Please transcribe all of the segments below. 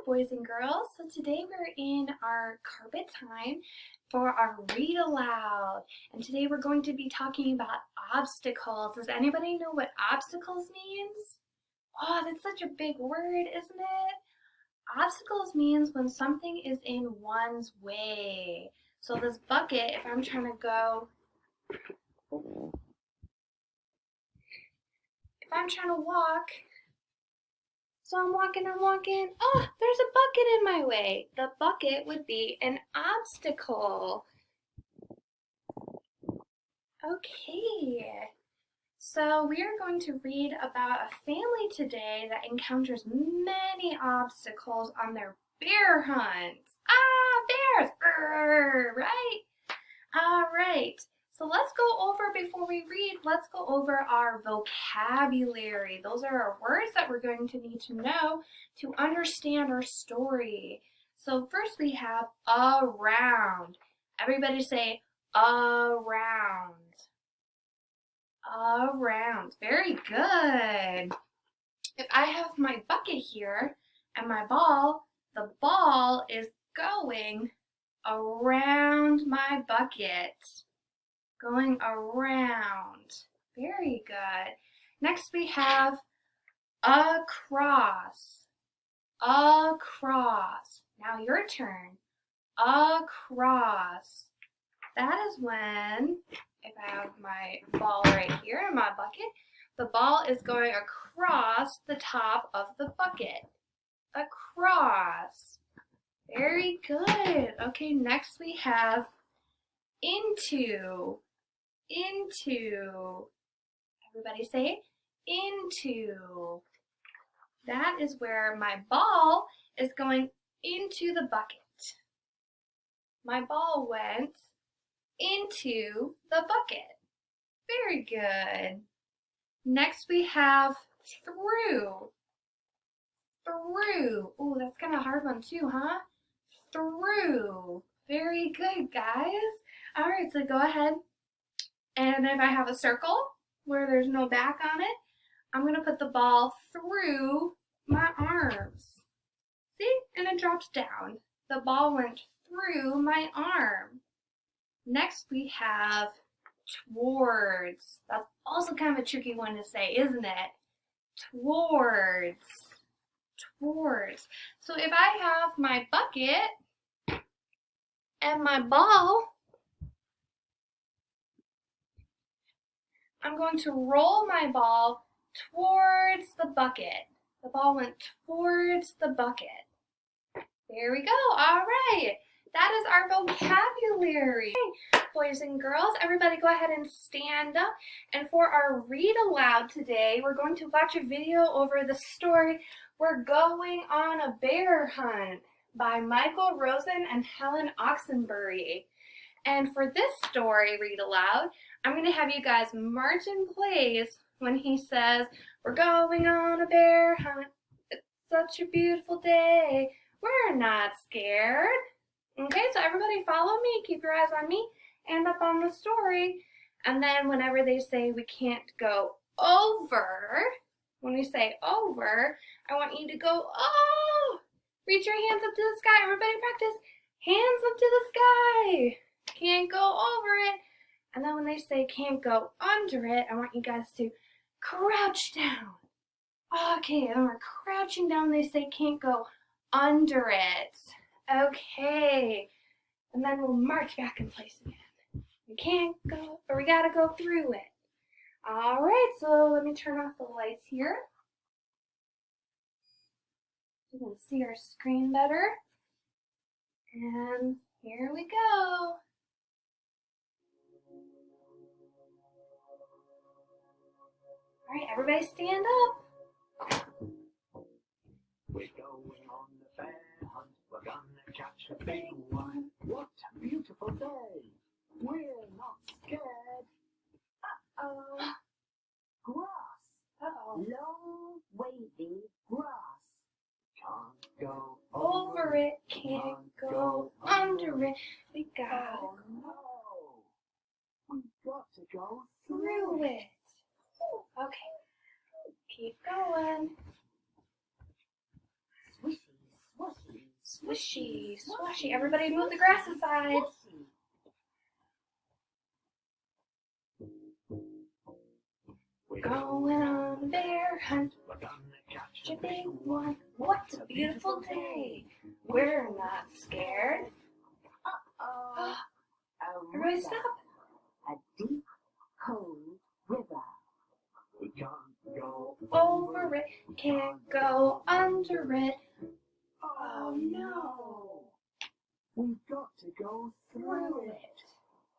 boys and girls. So today we're in our carpet time for our read aloud. And today we're going to be talking about obstacles. Does anybody know what obstacles means? Oh, that's such a big word, isn't it? Obstacles means when something is in one's way. So this bucket, if I'm trying to walk, so I'm walking, oh, there's a bucket in my way. The bucket would be an obstacle. Okay, so we are going to read about a family today that encounters many obstacles on their bear hunts. Bears, right? All right. So let's go over, before we read, let's go over our vocabulary. Those are our words that we're going to need to know to understand our story. So first we have around. Everybody say around. Around. Very good. If I have my bucket here and my ball, the ball is going around my bucket. Going around. Very good. Next we have across. Across. Now your turn. Across. That is when, if I have my ball right here in my bucket, the ball is going across the top of the bucket. Across. Very good. Okay, next we have into. Into. Everybody say into. That is where my ball is going into the bucket. My ball went into the bucket. Very good. Next we have through. Through. Ooh, that's kind of a hard one too, huh? Through. Very good, guys. All right, so go ahead. And if I have a circle where there's no back on it, I'm going to put the ball through my arms. See? And it drops down. The ball went through my arm. Next we have towards. That's also kind of a tricky one to say, isn't it? Towards. Towards. So if I have my bucket and my ball, I'm going to roll my ball towards the bucket. The ball went towards the bucket. There we go. All right. That is our vocabulary. Okay, boys and girls, everybody go ahead and stand up. And for our read aloud today, we're going to watch a video over the story We're Going on a Bear Hunt by Michael Rosen and Helen Oxenbury. And for this story, read aloud, I'm going to have you guys march in place when he says, "We're going on a bear hunt. It's such a beautiful day. We're not scared." Okay, so everybody follow me. Keep your eyes on me and up on the story. And then whenever they say we can't go over, when we say over, I want you to go, oh! Reach your hands up to the sky. Everybody practice. Hands up to the sky. Can't go over it. And then when they say can't go under it, I want you guys to crouch down. Okay, and we're crouching down. They say can't go under it. Okay, and then we'll march back in place again. We can't go, or we gotta go through it. All right, so let me turn off the lights here. You can see our screen better. And here we go. All right, everybody stand up. We're going on the bear hunt. We're gonna catch a big one. What a beautiful day. We're not scared. Uh-oh. Grass. Uh-oh. Long, wavy grass. Can't go Over it, can't go under it. We gotta Oh no. We've got to go through it. Okay, keep going. Swishy, swishy. Swishy, swishy. Everybody move the grass aside. Going on a bear hunt. We're gonna catch A big one. What a beautiful day. We're not scared. Uh-oh. Everybody stop. A deep, cold river. We can't go Over it, can't go under it. Oh no! We've got to go through it.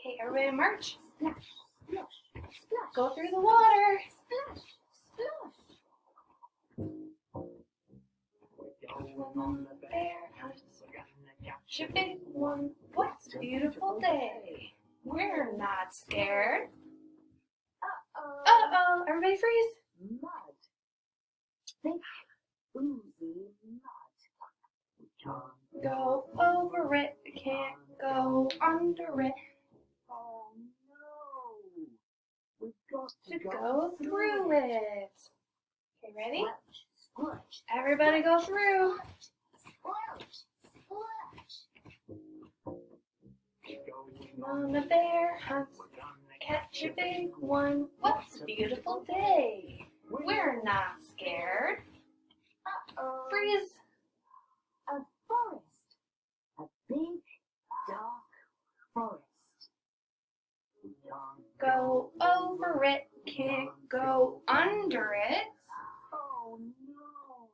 Okay, everybody march. Splash, splash, splash. Go through the water. Splash, splash. We're going on the bear hunt. We're gonna catch A big one. What a beautiful day. We're not scared. Uh-oh. Uh-oh. Everybody freeze. Mud. Thick, oozy mud. We can't Go over it, can't go under it. Oh no! We've got To go through it. Okay, ready? Splash, splash. Everybody go through. Splash, splash. Going On a bear hunt, We're gonna catch a big one. What's a beautiful day. We're not scared. Uh-oh. Freeze. A forest. A big, dark forest. We can't Go over it, can't go under it. Oh no!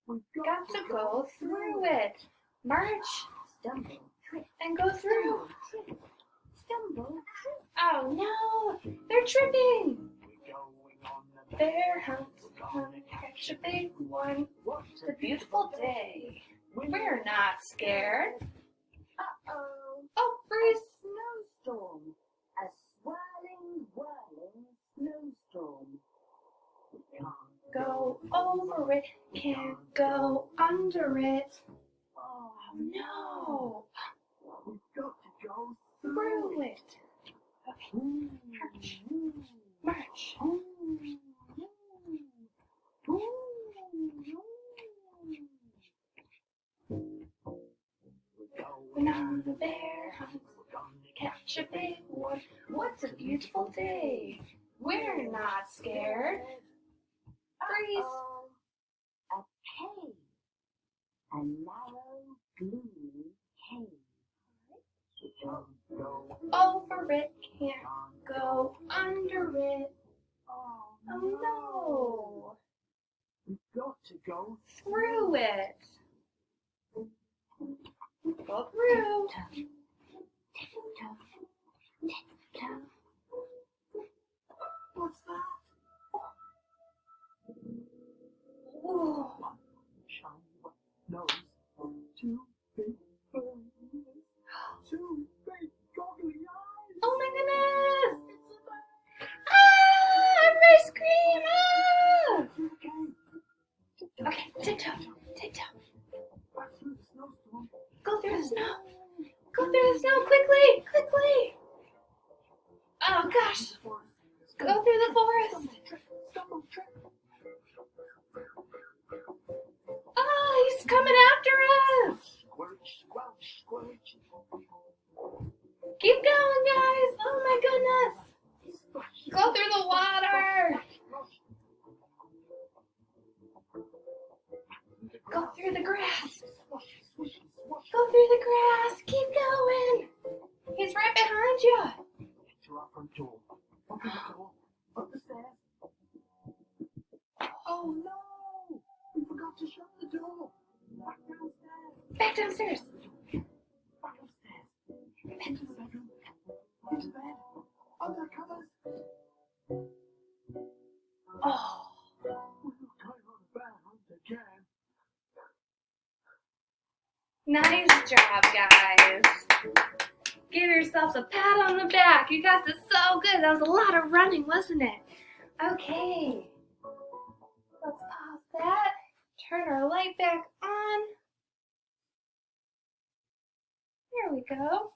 We've Got to go through it. March Stumble, trip, and go through. trip. Stumble, trip. Oh no, they're tripping. We're going on the Bear hunt, gonna catch a big one. What It's a beautiful day. We're not scared. Uh-oh. Oh, freeze. Snowstorm. A swirling, whirling snowstorm. We can't Go over it, can't go under it. Oh No, We've got to go through it. Okay, March. march. When on the bear hunt, catch a big one. What a beautiful day. We're not scared. Freeze. A cave. A narrow, gloomy cave. We can't go Over it, can't go under it. Oh Oh no, We've got to go through it. Go through. Tiptoe. Tiptoe. What's that? Ooh. Shiny white nose. Two big furry ears. Two big goggly eyes. Oh my goodness. It's a bear. Ah, everybody scream. Ah. Through the cave. Okay, tiptoe, tiptoe. Back through the snowstorm. Go through the snow. Go through the snow quickly, quickly. Oh gosh. Go through the forest. Stumble, trip. Oh, he's coming after us. Squirch, squelch, squirch. Keep going, guys. Oh my goodness. Splash. Go through the water. Go through the grass. Swash, swish, swash. Go through the grass. Keep going. He's right behind you. Get to our front door. Open the door. Up the stairs. Oh no! We forgot to shut the door. Back downstairs. Back downstairs. Back upstairs. Into the bedroom. Into bed. Under covers. Oh, We're going on a bear hunt again. nice job, guys. Give yourselves a pat on the back. You guys did so good. That was a lot of running, wasn't it? Okay. Let's pause that. Turn our light back on. There we go.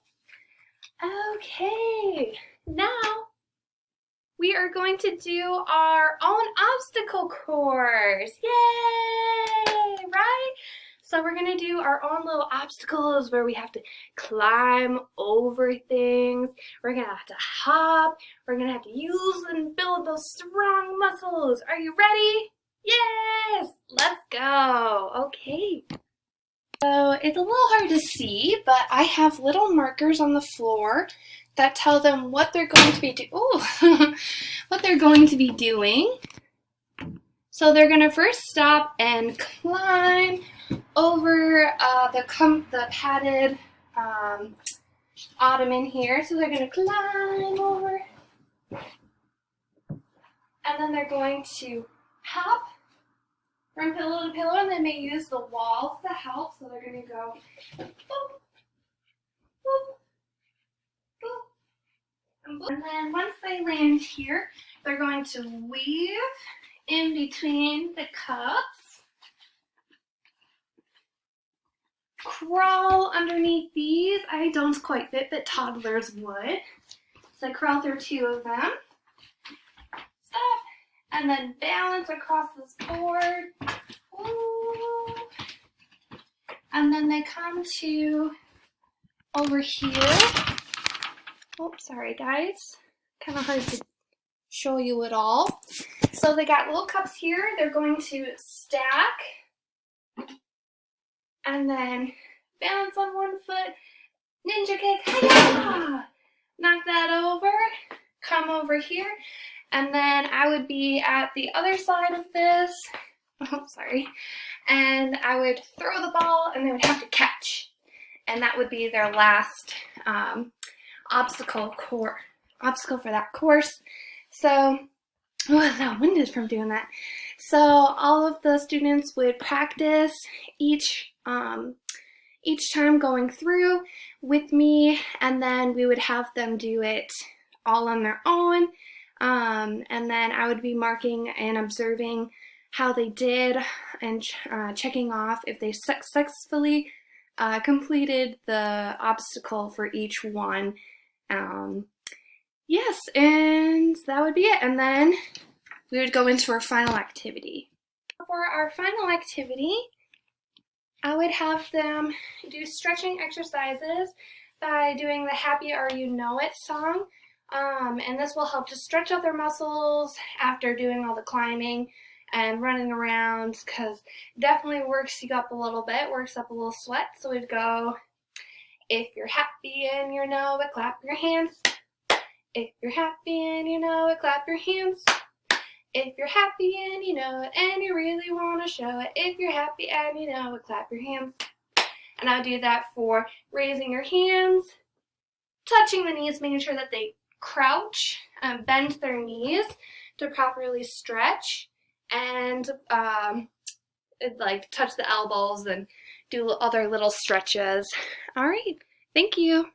Okay. Now we are going to do our own obstacle course. Yay! Right? So we're gonna do our own little obstacles where we have to climb over things. We're gonna have to hop. We're gonna have to use and build those strong muscles. Are you ready? Yes! Let's go. Okay. So it's a little hard to see, but I have little markers on the floor that tell them what they're going to be what they're going to be doing. So they're gonna first stop and climb over the padded ottoman here. So they're gonna climb over, and then they're going to hop from pillow to pillow, and they may use the walls to help. So they're gonna go boop, boop, boop, and boop. And then once they land here, they're going to weave in between the cups, crawl underneath these. I don't quite fit, but toddlers would. So crawl through 2 of them. Stop. And then balance across this board. Ooh. And then they come to over here. Oh, sorry guys. Kind of hard to show you it all. So they got little cups here. They're going to stack and then balance on one foot. Ninja kick. Hi-ya! Knock that over. Come over here. And then I would be at the other side of this. Oh, sorry. And I would throw the ball and they would have to catch. And that would be their last obstacle for that course. So, oh, I'm winded from doing that. So all of the students would practice each time going through with me, and then we would have them do it all on their own. And then I would be marking and observing how they did and checking off if they successfully completed the obstacle for each one. Yes, and that would be it. And then we would go into our final activity. For our final activity, I would have them do stretching exercises by doing the Happy Are You Know It song. And this will help to stretch out their muscles after doing all the climbing and running around, because definitely works you up a little bit, works up a little sweat. So we'd go, if you're happy and you know it, clap your hands. If you're happy and you know it, clap your hands. If you're happy and you know it and you really want to show it, if you're happy and you know it, clap your hands. And I would do that for raising your hands, touching the knees, making sure that they crouch, bend their knees to properly stretch, and like touch the elbows and do other little stretches. All right, thank you.